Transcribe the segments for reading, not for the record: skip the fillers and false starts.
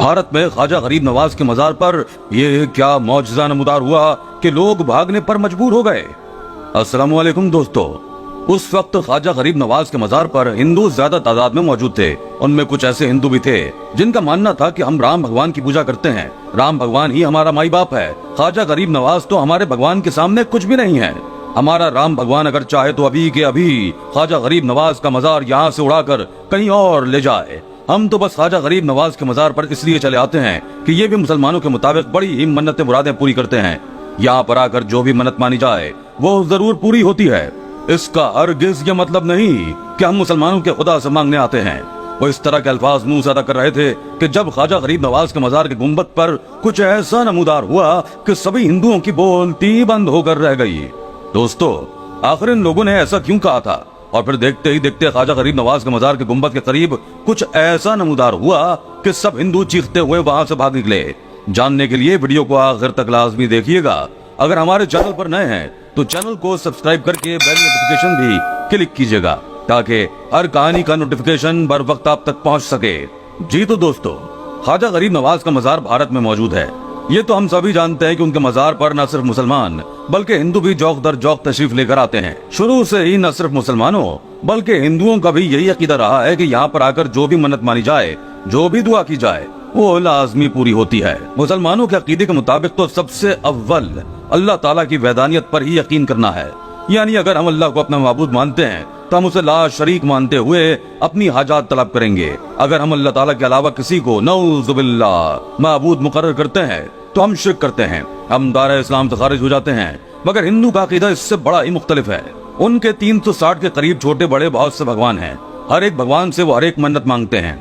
भारत में ख्वाजा गरीब नवाज के मजार पर ये क्या मौजज़ा नमूदार हुआ कि लोग भागने पर मजबूर हो गए। अस्सलामु अलैकुम दोस्तों, उस वक्त ख्वाजा गरीब नवाज के मजार पर हिंदू ज्यादा तादाद में मौजूद थे। उनमें कुछ ऐसे हिंदू भी थे जिनका मानना था कि हम राम भगवान की पूजा करते हैं, राम भगवान ही हमारा माई बाप है। ख्वाजा गरीब नवाज तो हमारे भगवान के सामने कुछ भी नहीं है। हमारा राम भगवान अगर चाहे तो अभी के अभी ख्वाजा गरीब नवाज का मजार यहाँ से उड़ाकर कहीं और ले जाए। हम तो बस ख्वाजा गरीब नवाज के मजार पर इसलिए चले आते हैं कि ये भी मुसलमानों के मुताबिक बड़ी ही मन्नतें मुरादें पूरी करते हैं। यहाँ पर आकर जो भी मन्नत मानी जाए वो जरूर पूरी होती है। इसका हरगिज़ ये मतलब नहीं कि हम मुसलमानों के खुदा से मांगने आते हैं। वो इस तरह के अल्फाज मुंह से अदा कर रहे थे कि जब ख्वाजा गरीब नवाज के मजार के गुंबद पर कुछ ऐसा नमूदार हुआ कि सभी हिंदुओं की बोलती बंद होकर रह गई। दोस्तों, आखिर इन लोगों ने ऐसा क्यों कहा था? और फिर देखते ही देखते ख्वाजा गरीब नवाज के मजार के गुंबद के करीब कुछ ऐसा नमूदार हुआ कि सब हिंदू चीखते हुए वहां से भाग निकले। जानने के लिए वीडियो को आखिर तक लाजमी देखिएगा। अगर हमारे चैनल पर नए हैं तो चैनल को सब्सक्राइब करके बेल नोटिफिकेशन भी क्लिक कीजिएगा ताकि हर कहानी का नोटिफिकेशन बर वक्त आप तक पहुंच सके। जी तो दोस्तों, ख्वाजा गरीब नवाज का मजार भारत में मौजूद है। ये तो हम सभी जानते हैं कि उनके मजार पर न सिर्फ मुसलमान बल्कि हिंदू भी जौक दर जौक तशरीफ लेकर आते हैं। शुरू से ही न सिर्फ मुसलमानों बल्कि हिंदुओं का भी यही अकीदा रहा है कि यहाँ पर आकर जो भी मन्नत मानी जाए, जो भी दुआ की जाए, वो लाजमी पूरी होती है। मुसलमानों के अकीदे के मुताबिक तो सबसे अव्वल अल्लाह ताला की वैदानियत पर ही यकीन करना है। यानी अगर हम अल्लाह को अपना माबूद मानते हैं तो हम उसे ला शरीक मानते हुए अपनी हाजात तलब करेंगे। अगर हम अल्लाह ताला के अलावा किसी को नऊजुबिल्लाह माबूद मुकर्रर करते हैं तो हम शिर्क करते हैं, हम दायरा इस्लाम से खारिज हो जाते हैं। मगर हिंदू का अकीदा इससे बड़ा ही मुख्तलिफ है। उनके 360 के करीब छोटे बड़े बहुत से भगवान हैं। हर एक भगवान से वो हर एक मन्नत मांगते हैं।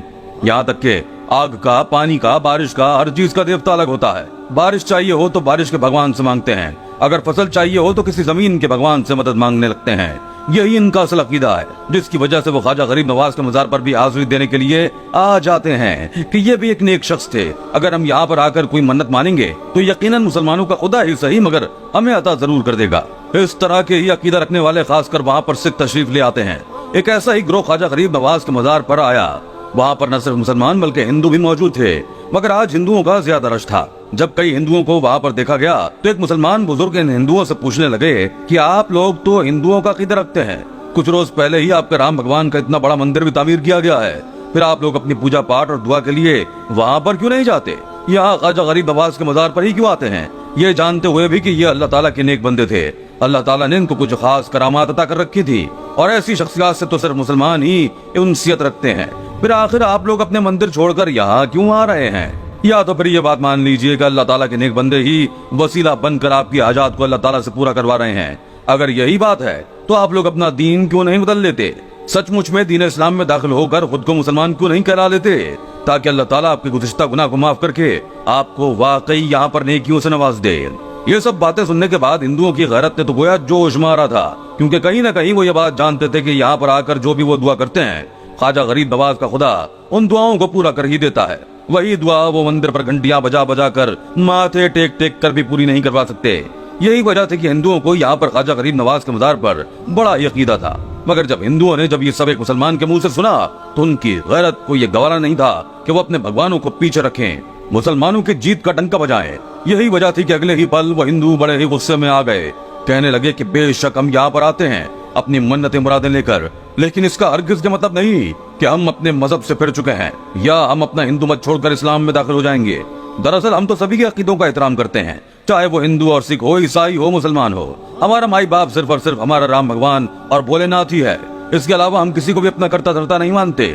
यहाँ तक के आग का, पानी का, बारिश का, हर चीज का देवता अलग होता है। बारिश चाहिए हो तो बारिश के भगवान से मांगते हैं, अगर फसल चाहिए हो तो किसी जमीन के भगवान से मदद मांगने लगते हैं। यही इनका असल अकीदा है, जिसकी वजह से वो ख्वाजा गरीब नवाज के मजार पर भी हाजिरी देने के लिए आ जाते हैं कि ये भी एक नेक शख्स थे। अगर हम यहाँ पर आकर कोई मन्नत मानेंगे तो यकीनन मुसलमानों का खुदा ही सही मगर हमें अता जरूर कर देगा। इस तरह के ही अकीदा रखने वाले खासकर वहाँ पर सिख तशरीफ ले आते हैं। एक ऐसा ही ग्रोह ख्वाजा गरीब नवाज के मजार पर आया। वहाँ पर न सिर्फ मुसलमान बल्कि हिंदू भी मौजूद थे, मगर आज हिंदुओं का ज्यादा रश था। जब कई हिंदुओं को वहाँ पर देखा गया तो एक मुसलमान बुजुर्ग इन हिंदुओं से पूछने लगे कि आप लोग तो हिंदुओं का अकीदा रखते हैं, कुछ रोज पहले ही आपके राम भगवान का इतना बड़ा मंदिर भी तामीर किया गया है, फिर आप लोग अपनी पूजा पाठ और दुआ के लिए वहाँ पर क्यों नहीं जाते? यहाँ ख्वाजा गरीब नवाज के मजार पर ही क्यों आते हैं? ये जानते हुए भी कि ये अल्लाह ताला के नेक बंदे थे। अल्लाह ताला ने इनको कुछ खास करामात अता कर रखी थी और ऐसी शख्सियत से तो सिर्फ मुसलमान ही उनसियत रखते हैं। फिर आखिर आप लोग अपने मंदिर छोड़कर यहाँ क्यों आ रहे हैं? या तो फिर ये बात मान लीजिए कि अल्लाह ताला के नेक बंदे ही वसीला बनकर आपकी हाजात को अल्लाह ताला से पूरा करवा रहे हैं। अगर यही बात है तो आप लोग अपना दीन क्यों नहीं बदल लेते? सचमुच में दीन इस्लाम में दाखिल होकर खुद को मुसलमान क्यों नहीं कहला लेते, ताकि अल्लाह ताला आपके गुज़िश्ता गुनाह को माफ करके आपको वाकई यहाँ पर नेकियों से नवाज दे। ये सब बातें सुनने के बाद हिंदुओं की गैरत ने तो गोया जोश मारा था, क्योंकि कहीं न कहीं वो ये बात जानते थे कि यहाँ पर आकर जो भी वो दुआ करते हैं ख्वाजा गरीब नवाज का खुदा उन दुआओं को पूरा कर ही देता है। वही दुआ वो मंदिर पर घंटियां बजा बजा कर, माथे टेक टेक कर भी पूरी नहीं करवा सकते। यही वजह थी कि हिंदुओं को यहाँ पर ख्वाजा गरीब नवाज के मजार पर बड़ा यकीदा था। मगर जब हिंदुओं ने जब ये सब एक मुसलमान के मुंह से सुना तो उनकी गैरत को ये गवारा नहीं था कि वो अपने भगवानों को पीछे रखें, मुसलमानों की जीत का डंका बजाएं। यही वजह थी कि अगले ही पल वो हिंदू बड़े ही गुस्से में आ गए। कहने लगे कि बेशक हम यहाँ पर आते हैं अपनी मन्नतें मुरादें लेकर, लेकिन इसका हरगिज़ मतलब नहीं कि हम अपने मजहब से फिर चुके हैं या हम अपना हिंदू मत छोड़कर इस्लाम में दाखिल हो जाएंगे। दरअसल हम तो सभी के अकीदों का एहतराम करते हैं, चाहे वो हिंदू और सिख हो, ईसाई हो, मुसलमान हो। हमारा माई बाप सिर्फ और सिर्फ हमारा राम भगवान और भोलेनाथ ही है। इसके अलावा हम किसी को भी अपना करता धरता नहीं मानते।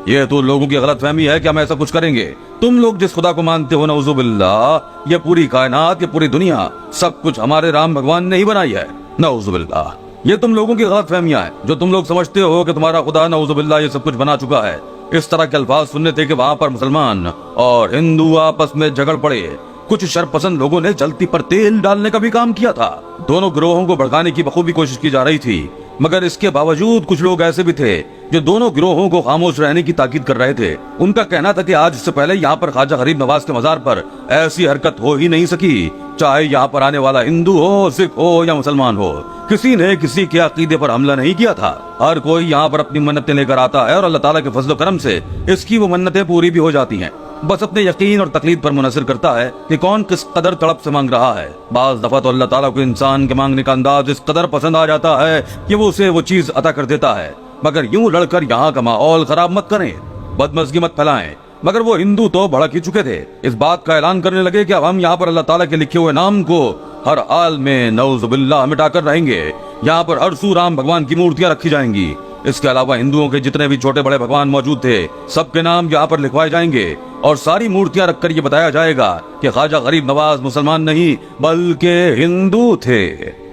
ये तो लोगों की गलत फहमी है कि हम ऐसा कुछ करेंगे। तुम लोग जिस खुदा को मानते हो नऊजुबिल्लाह, ये पूरी कायनात, ये पूरी दुनिया सब कुछ हमारे राम भगवान ने ही बनाई है। नऊजुबिल्लाह, ये तुम लोगों की गलत फहमियां हैं जो तुम लोग समझते हो कि तुम्हारा खुदा नऊजुबिल्लाह ये सब कुछ बना चुका है। इस तरह के अल्फाज सुनने थे कि वहाँ पर मुसलमान और हिंदू आपस में झगड़ पड़े। कुछ शरपसंद लोगों ने जलती पर तेल डालने का भी काम किया था। दोनों गिरोहों को भड़काने की बखूबी कोशिश की जा रही थी, मगर इसके बावजूद कुछ लोग ऐसे भी थे जो दोनों गिरोहों को खामोश रहने की ताकीद कर रहे थे। उनका कहना था कि आज से पहले यहाँ पर ख्वाजा गरीब नवाज के मजार पर ऐसी हरकत हो ही नहीं सकी, चाहे यहाँ पर आने वाला हिंदू हो, सिख हो या मुसलमान हो। किसी ने किसी के अकीदे पर हमला नहीं किया था। हर कोई यहाँ पर अपनी मन्नतें लेकर आता है और अल्लाह ताला के फजल करम से इसकी वो मन्नतें पूरी भी हो जाती हैं। बस अपने यकीन और तकलीद पर मुनसर करता है कि कौन किस कदर तड़प से मांग रहा है। बाज दफा तो अल्लाह ताला को इंसान के मांगने का अंदाज इस कदर पसंद आ जाता है कि वो उसे वो चीज अता कर देता है। मगर यूं लड़कर यहाँ का माहौल खराब मत करें, बदमज़गी मत फैलाएं। मगर वो हिंदू तो भड़क ही चुके थे, इस बात का ऐलान करने लगे कि अब हम यहाँ पर अल्लाह ताला के लिखे हुए नाम को हर हाल में नऊज़ुबिल्लाह मिटाकर रहेंगे। यहाँ पर हर सू राम भगवान की मूर्तियां रखी जाएंगी। इसके अलावा हिंदुओं के जितने भी छोटे बड़े भगवान मौजूद थे, सबके नाम यहाँ पर लिखवाए जाएंगे और सारी मूर्तियां रखकर ये बताया जाएगा कि ख्वाजा गरीब नवाज मुसलमान नहीं बल्कि हिंदू थे।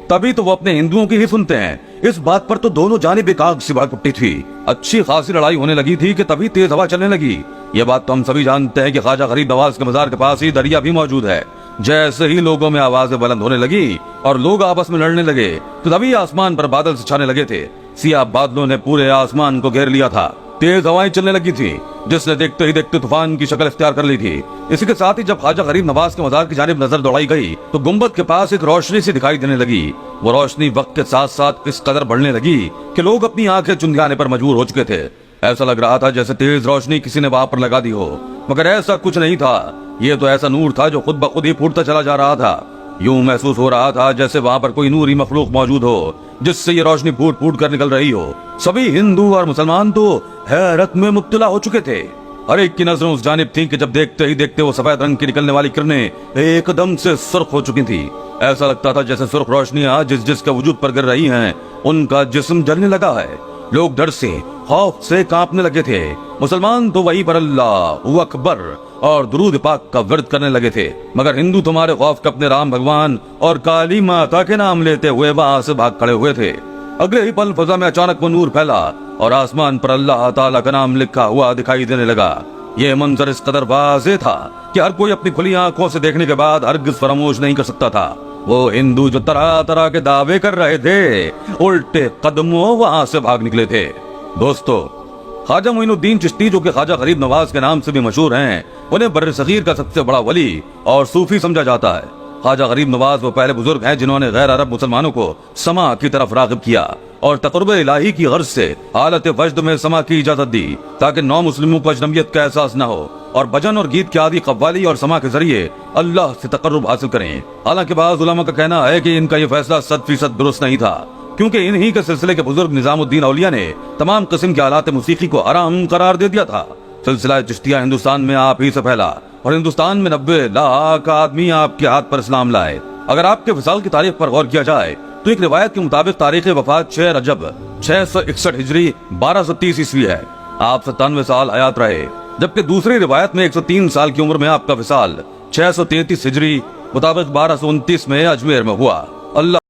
तभी तो वो अपने हिंदुओं की ही सुनते हैं। इस बात पर तो दोनों जानिब एक आग सी भड़क थी। अच्छी खासी लड़ाई होने लगी थी कि तभी तेज हवा चलने लगी। ये बात तो हम सभी जानते हैं कि ख्वाजा गरीब नवाज के मजार के पास ही दरिया भी मौजूद है। जैसे ही लोगों में आवाजें बुलंद होने लगी और लोग आपस में लड़ने लगे तो तभी आसमान पर बादल से छाने लगे थे। सियाह बादलों ने पूरे आसमान को घेर लिया था। तेज हवाएं चलने लगी थी जिसने देखते ही देखते तूफान की शक्ल इख्तियार कर ली थी। इसी के साथ ही जब ख्वाजा गरीब नवाज के मजार की जानिब नजर दौड़ाई गई तो गुंबद के पास एक रोशनी सी दिखाई देने लगी। वो रोशनी वक्त के साथ साथ इस कदर बढ़ने लगी कि लोग अपनी आंखें चुंधियाने पर मजबूर हो चुके थे। ऐसा लग रहा था जैसे तेज रोशनी किसी ने वहां पर लगा दी हो, मगर ऐसा कुछ नहीं था। ये तो ऐसा नूर था जो खुद ब खुद ही फूटता चला जा रहा था। यूं महसूस हो रहा था जैसे वहां पर कोई नूरी मखलूक मौजूद हो जिससे ये रोशनी फूट फूट कर निकल रही हो। सभी हिंदू और मुसलमान तो हैरत में मुब्तला हो चुके थे। हर एक की नजरें उस जानिब थीं कि जब देखते ही देखते वो सफेद रंग की निकलने वाली किरणें एकदम से सुर्ख हो चुकी थी। ऐसा लगता था जैसे सुर्ख रोशनियां जिस जिसके वजूद पर गिर रही हैं उनका जिस्म जलने लगा है। लोग डर से खौफ से कांपने लगे थे। मुसलमान तो वहीं पर अल्लाह अकबर और दुरूद पाक का विर्द करने लगे थे, मगर हिंदू तुम्हारे खौफ के अपने राम भगवान और काली माता के नाम लेते हुए वहां से भाग खड़े हुए थे। अगले ही पल फजा में अचानक वो नूर फैला और आसमान पर अल्लाह ताला का नाम लिखा हुआ दिखाई देने लगा। ये मंजर इस कदर वाज़ेह था कि हर कोई अपनी खुली आंखों से देखने के बाद हरगिज़ फरामोश नहीं कर सकता था। वो हिंदू जो तरह तरह के दावे कर रहे थे उल्टे कदमों वहां से भाग निकले थे। दोस्तों, ख्वाजा मोइनुद्दीन चिश्ती जो कि ख्वाजा गरीब नवाज के नाम से भी मशहूर हैं, उन्हें बर्र सगीर का सबसे बड़ा वली और सूफी समझा जाता है। ख्वाजा गरीब नवाज वो पहले बुजुर्ग हैं जिन्होंने गैर अरब मुसलमानों को समा की तरफ राग़िब किया और तक़र्रुब इलाही की गर्ज से हालत वजद में समा की इजाजत दी ताकि नौ मुस्लिमों को अजनबियत का एहसास न हो और भजन और गीत के आदि कव्वाली और समा के जरिए अल्लाह से तक़र्रुब हासिल करें। हालांकि बाज़ उलमा का कहना है कि इनका यह फैसला 100% दुरुस्त नहीं था, क्योंकि इन्हीं के सिलसिले के बुजुर्ग निजामुद्दीन औलिया ने तमाम किस्म के आलात मौसीकी को हराम करार दे दिया था। सिलसिला चिश्तिया हिंदुस्तान में आप ही से फैला और हिंदुस्तान में 90 लाख आदमी आपके हाथ पर इस्लाम लाए। अगर आपके विसाल की तारीख पर गौर किया जाए तो एक रिवायत के मुताबिक तारीख वफात 6 रजब 661 हिजरी 1230 ईस्वी है। आप 97 साल हयात रहे, जबकि दूसरी रिवायत में 103 साल की उम्र में आपका विसाल 633 हिजरी मुताबिक 1229 में अजमेर में हुआ। अल्लाह